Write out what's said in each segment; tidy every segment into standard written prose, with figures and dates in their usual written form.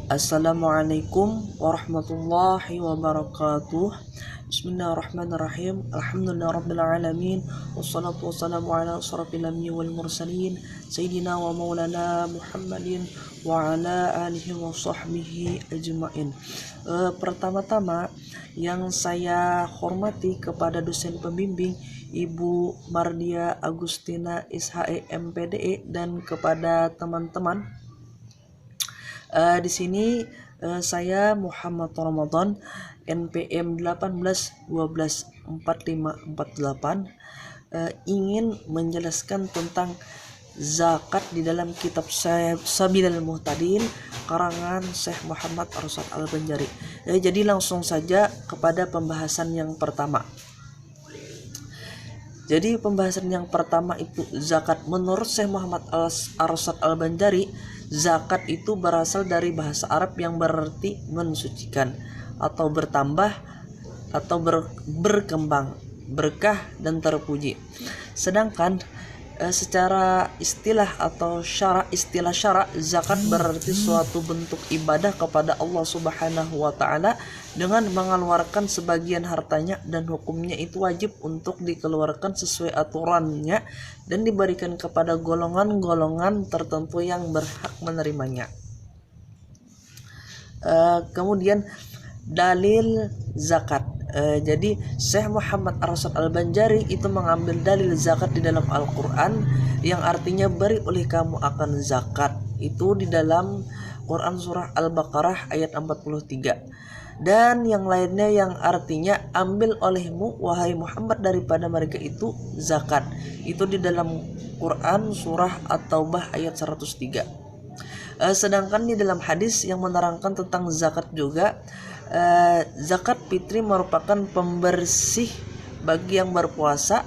Assalamualaikum warahmatullahi wabarakatuh. Bismillahirrahmanirrahim. Alhamdulillahirabbil alamin. Wassalatu wassalamu ala asyrafil anbiya'i wal mursalin sayyidina wa maulana Muhammadin wa ala alihi wa sahbihi ajmain. Pertama-tama yang saya hormati kepada dosen pembimbing Ibu Mardia Agustina SHE MPDE dan kepada teman-teman. Di sini saya Muhammad Ramadan NPM 18124548 ingin menjelaskan tentang zakat di dalam kitab Sabilal Muhtadin karangan Syekh Muhammad Arsyad Al-Banjari. Jadi langsung saja kepada pembahasan yang pertama. Jadi pembahasan yang pertama itu zakat. Menurut Syekh Muhammad Arsyad Al-Banjari, zakat itu berasal dari bahasa Arab yang berarti mensucikan atau bertambah atau berkembang, berkah dan terpuji. Sedangkan secara istilah atau istilah syara, zakat berarti suatu bentuk ibadah kepada Allah Subhanahu wa taala dengan mengeluarkan sebagian hartanya, dan hukumnya itu wajib untuk dikeluarkan sesuai aturannya dan diberikan kepada golongan-golongan tertentu yang berhak menerimanya. Kemudian dalil zakat. Jadi Syekh Muhammad Arsyad Al-Banjari itu mengambil dalil zakat di dalam Al-Quran yang artinya beri oleh kamu akan zakat. Itu di dalam Quran surah Al-Baqarah ayat 43. Dan yang lainnya yang artinya ambil olehmu wahai Muhammad daripada mereka itu zakat. Itu di dalam Quran surah At-Taubah ayat 103. Sedangkan di dalam hadis yang menerangkan tentang zakat juga, zakat fitri merupakan pembersih bagi yang berpuasa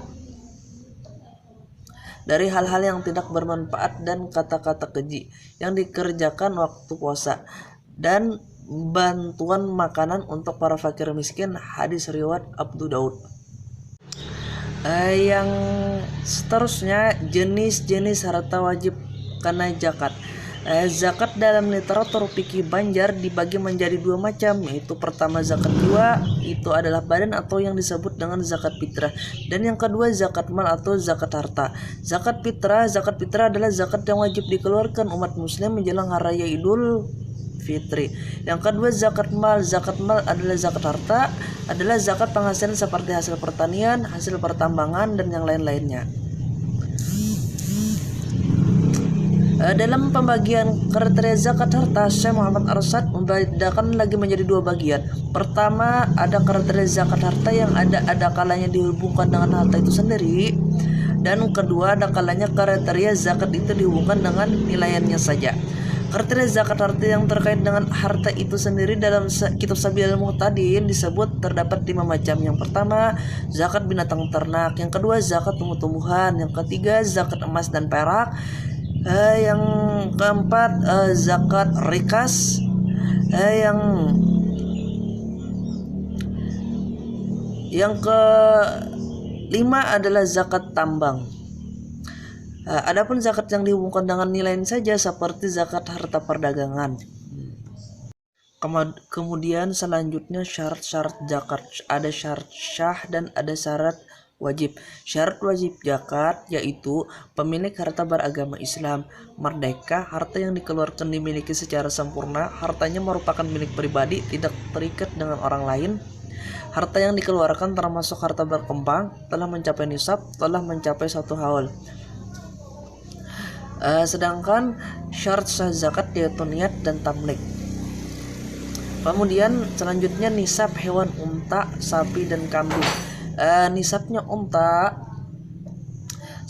dari hal-hal yang tidak bermanfaat dan kata-kata keji yang dikerjakan waktu puasa, dan bantuan makanan untuk para fakir miskin. Hadis riwayat Abu Daud. Yang seterusnya jenis-jenis harta wajib kena zakat. Zakat dalam literatur fikih Banjar dibagi menjadi dua macam, yaitu pertama zakat jiwa, itu adalah badan atau yang disebut dengan zakat fitrah, dan yang kedua zakat mal atau zakat harta. Zakat fitrah adalah zakat yang wajib dikeluarkan umat muslim menjelang hari raya Idul Fitri. Yang kedua zakat mal adalah zakat harta, adalah zakat penghasilan seperti hasil pertanian, hasil pertambangan dan yang lain-lainnya. Dalam pembagian kriteria zakat harta, Syekh Muhammad Arsyad membedakan lagi menjadi dua bagian. Pertama, ada kriteria zakat harta yang ada kalanya dihubungkan dengan harta itu sendiri, dan kedua, ada kalanya kriteria zakat itu dihubungkan dengan nilaiannya saja. Kriteria zakat harta yang terkait dengan harta itu sendiri dalam kitab Sabilal Muhtadin disebut terdapat 5 macam. Yang pertama, zakat binatang ternak. Yang kedua, zakat tumbuh-tumbuhan. Yang ketiga, zakat emas dan perak. Yang keempat, zakat rikas. Yang kelima adalah zakat tambang. Adapun zakat yang dihubungkan dengan nilai saja seperti zakat harta perdagangan. Kemudian selanjutnya syarat-syarat zakat. Ada syarat syah dan ada syarat wajib. Syarat wajib zakat yaitu pemilik harta beragama Islam, merdeka, harta yang dikeluarkan dimiliki secara sempurna, hartanya merupakan milik pribadi, tidak terikat dengan orang lain, harta yang dikeluarkan termasuk harta berkembang, telah mencapai nisab, telah mencapai 1 haul. Sedangkan syarat sah zakat yaitu niat dan tamlik. Kemudian selanjutnya nisab hewan unta, sapi dan kambing. Nisabnya unta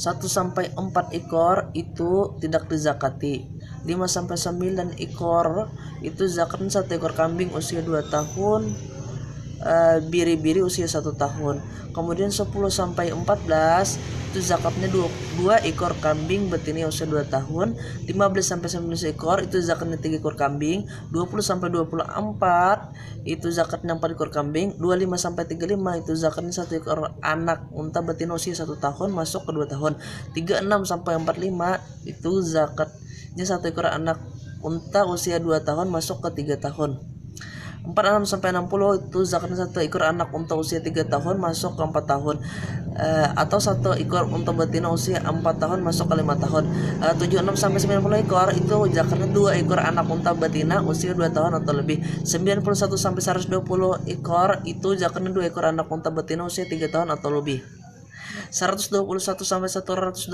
1-4 ekor itu tidak dizakati. 5-9 ekor itu zakatnya 1 ekor kambing usia 2 tahun, biri-biri usia 1 tahun. Kemudian 10-14 itu zakatnya 2 ekor kambing betina usia 2 tahun. 15-19 ekor itu zakatnya 3 ekor kambing. 20-24 itu zakatnya 4 ekor kambing. 25-35 itu zakatnya 1 ekor anak unta betina usia 1 tahun masuk ke 2 tahun. 36-45 itu zakatnya 1 ekor anak unta usia 2 tahun masuk ke 3 tahun. 46 sampai 60 itu zakatnya 1 ekor anak unta usia 3 tahun masuk ke 4 tahun. Atau 1 ekor unta betina usia 4 tahun masuk ke 5 tahun. 76 sampai 90 ekor itu zakatnya 2 ekor anak unta betina usia 2 tahun atau lebih. 91 sampai 120 ekor itu zakatnya 2 ekor anak unta betina usia 3 tahun atau lebih. 121 sampai 129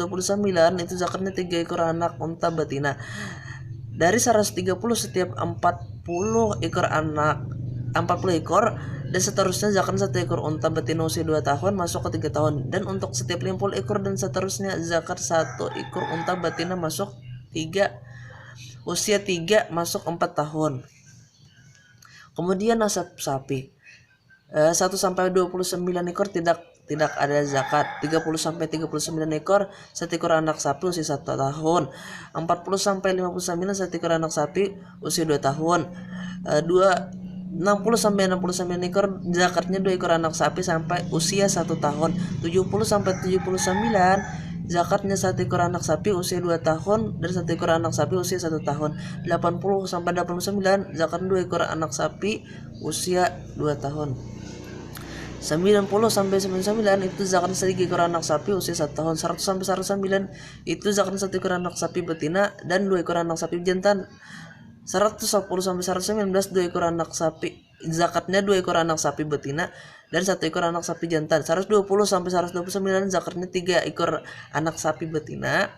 itu zakatnya 3 ekor anak unta betina. Dari 130 setiap 40 ekor anak 40 ekor dan seterusnya zakatnya 1 ekor unta betina usia 2 tahun masuk ke 3 tahun. Dan untuk setiap 50 ekor dan seterusnya zakat 1 ekor unta betina masuk 3 usia 3 masuk 4 tahun. Kemudian nasab sapi 1 sampai 29 ekor tidak ada zakat. 30 sampai 39 ekor 1 ekor anak sapi usia 1 tahun. 40 sampai 59 1 ekor anak sapi usia 2 tahun. 60 sampai 69 ekor zakatnya 2 ekor anak sapi sampai usia 1 tahun. 70 sampai 79 zakatnya 1 ekor anak sapi usia 2 tahun dan 1 ekor anak sapi usia 1 tahun. 80 sampai 89 zakatnya 2 ekor anak sapi usia 2 tahun. 90 sampai 99 itu zakatnya 1 ekor anak sapi usia 1 tahun. 100 sampai 109 itu zakatnya 1 ekor anak sapi betina dan 2 ekor anak sapi jantan. 110 sampai 119 2 ekor anak sapi zakatnya 2 ekor anak sapi betina dan 1 ekor anak sapi jantan. 120 sampai 129 zakatnya 3 ekor anak sapi betina.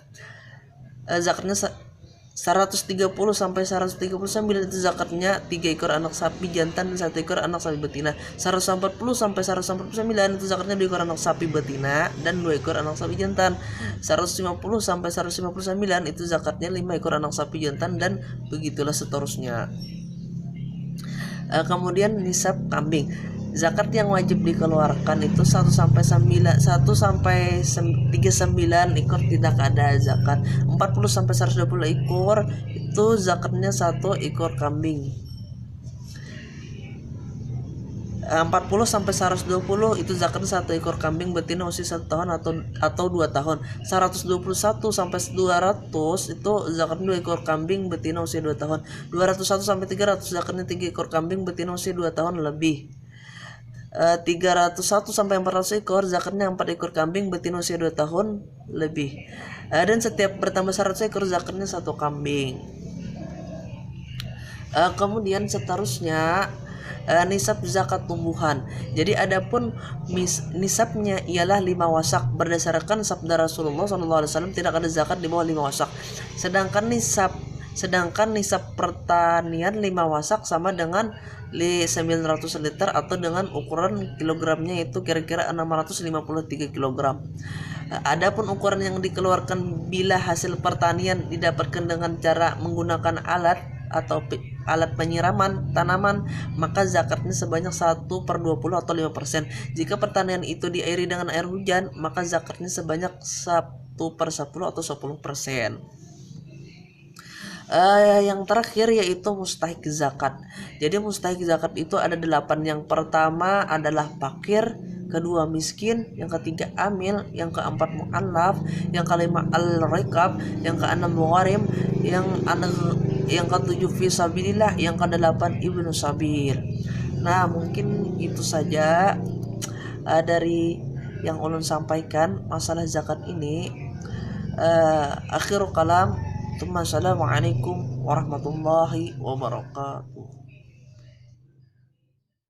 Zakatnya 130 sampai 139 itu zakatnya 3 ekor anak sapi jantan dan 1 ekor anak sapi betina. 140 sampai 149 itu zakatnya 2 ekor anak sapi betina dan 2 ekor anak sapi jantan. 150 sampai 159 itu zakatnya 5 ekor anak sapi jantan dan begitulah seterusnya. Kemudian nisab kambing. Zakat yang wajib dikeluarkan itu 1 sampai 39 ekor tidak ada zakat. 40 sampai 120 ekor itu zakatnya 1 ekor kambing. 40 sampai 120 itu zakatnya 1 ekor kambing betina usia 1 tahun atau 2 tahun. 121 sampai 200 itu zakatnya 2 ekor kambing betina usia 2 tahun. 201 sampai 300 zakatnya 3 ekor kambing betina usia 2 tahun lebih. 301 sampai 400 ekor zakatnya 4 ekor kambing betina usia 2 tahun lebih. Dan setiap bertambah 100 ekor zakatnya 1 kambing. Kemudian seterusnya nisab zakat tumbuhan. Jadi adapun nisabnya ialah 5 wasak berdasarkan sabda Rasulullah SAW, tidak ada zakat di bawah 5 wasak. Sedangkan nisab pertanian 5 wasak sama dengan 900 liter atau dengan ukuran kilogramnya itu kira-kira 653 kg. Adapun ukuran yang dikeluarkan bila hasil pertanian didapatkan dengan cara menggunakan alat atau alat penyiraman tanaman, maka zakatnya sebanyak 1/20 atau 5%. Jika pertanian itu diairi dengan air hujan, maka zakatnya sebanyak 1/10 atau 10%. Yang terakhir yaitu mustahik zakat. Jadi mustahik zakat itu ada 8. Yang pertama adalah fakir, kedua miskin, yang ketiga amil, yang keempat mu'allaf, yang kelima al-riqab, yang keenam mugharim, yang ketujuh fi sabilillah, yang kedelapan ibnu sabil. Nah, mungkin itu saja dari yang ulun sampaikan masalah zakat ini. Akhirul kalam. Assalamualaikum warahmatullahi wabarakatuh.